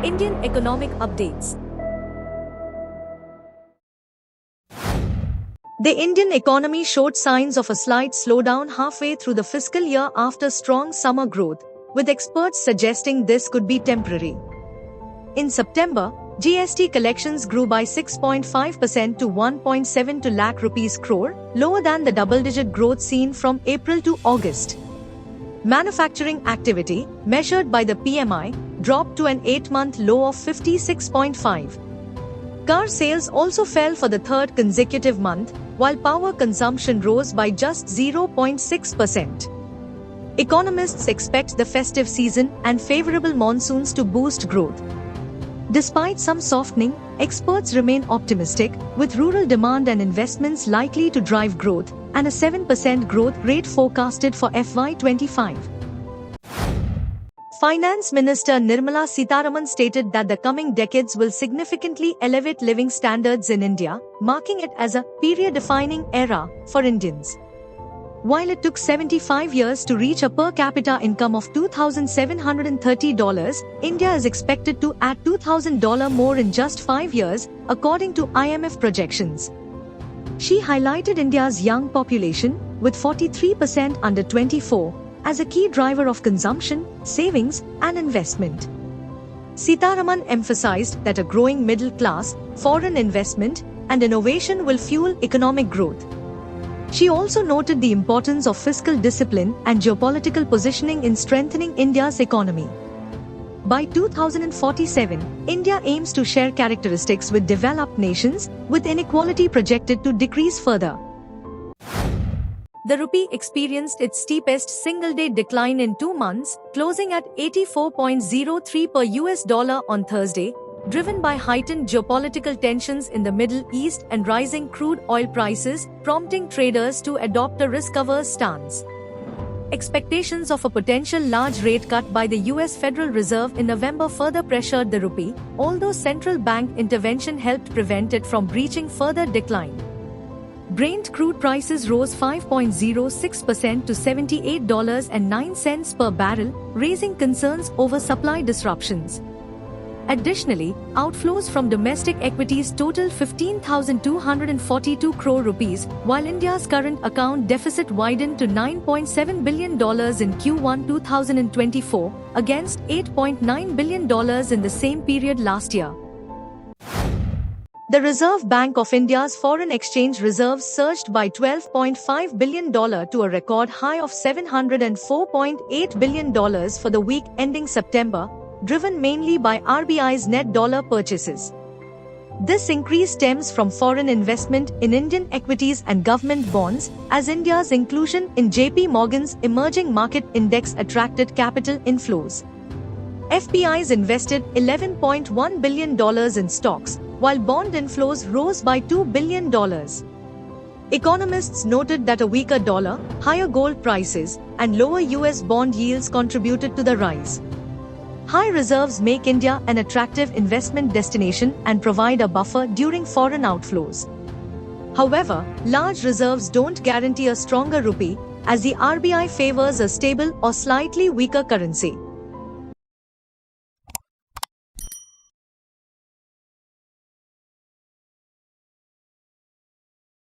Indian economic updates. The Indian economy showed signs of a slight slowdown halfway through the fiscal year after strong summer growth, with experts suggesting this could be temporary. In September, GST collections grew by 6.5% to 1.72 lakh rupees crore, lower than the double-digit growth seen from April to August. Manufacturing activity, measured by the PMI, dropped to an 8-month low of 56.5. Car sales also fell for the third consecutive month, while power consumption rose by just 0.6%. Economists expect the festive season and favorable monsoons to boost growth. Despite some softening, experts remain optimistic, with rural demand and investments likely to drive growth, and a 7% growth rate forecasted for FY25. Finance Minister Nirmala Sitharaman stated that the coming decades will significantly elevate living standards in India, marking it as a period-defining era for Indians. While it took 75 years to reach a per capita income of $2,730, India is expected to add $2,000 more in just 5 years, according to IMF projections. She highlighted India's young population, with 43% under 24, as a key driver of consumption, savings, and investment. Sitharaman emphasized that a growing middle class, foreign investment, and innovation will fuel economic growth. She also noted the importance of fiscal discipline and geopolitical positioning in strengthening India's economy. By 2047, India aims to share characteristics with developed nations, with inequality projected to decrease further. The rupee experienced its steepest single-day decline in 2 months, closing at 84.03 per US dollar on Thursday, driven by heightened geopolitical tensions in the Middle East and rising crude oil prices, prompting traders to adopt a risk-averse stance. Expectations of a potential large rate cut by the US Federal Reserve in November further pressured the rupee, although central bank intervention helped prevent it from breaching further decline. Brent crude prices rose 5.06% to $78.09 per barrel, raising concerns over supply disruptions. Additionally, outflows from domestic equities totaled 15,242 crore rupees, while India's current account deficit widened to $9.7 billion in Q1 2024, against $8.9 billion in the same period last year. The Reserve Bank of India's foreign exchange reserves surged by $12.5 billion to a record high of $704.8 billion for the week ending September, driven mainly by RBI's net dollar purchases. This increase stems from foreign investment in Indian equities and government bonds, as India's inclusion in JP Morgan's emerging market index attracted capital inflows. FPIs invested $11.1 billion in stocks, while bond inflows rose by $2 billion. Economists noted that a weaker dollar, higher gold prices, and lower US bond yields contributed to the rise. High reserves make India an attractive investment destination and provide a buffer during foreign outflows. However, large reserves don't guarantee a stronger rupee, as the RBI favors a stable or slightly weaker currency.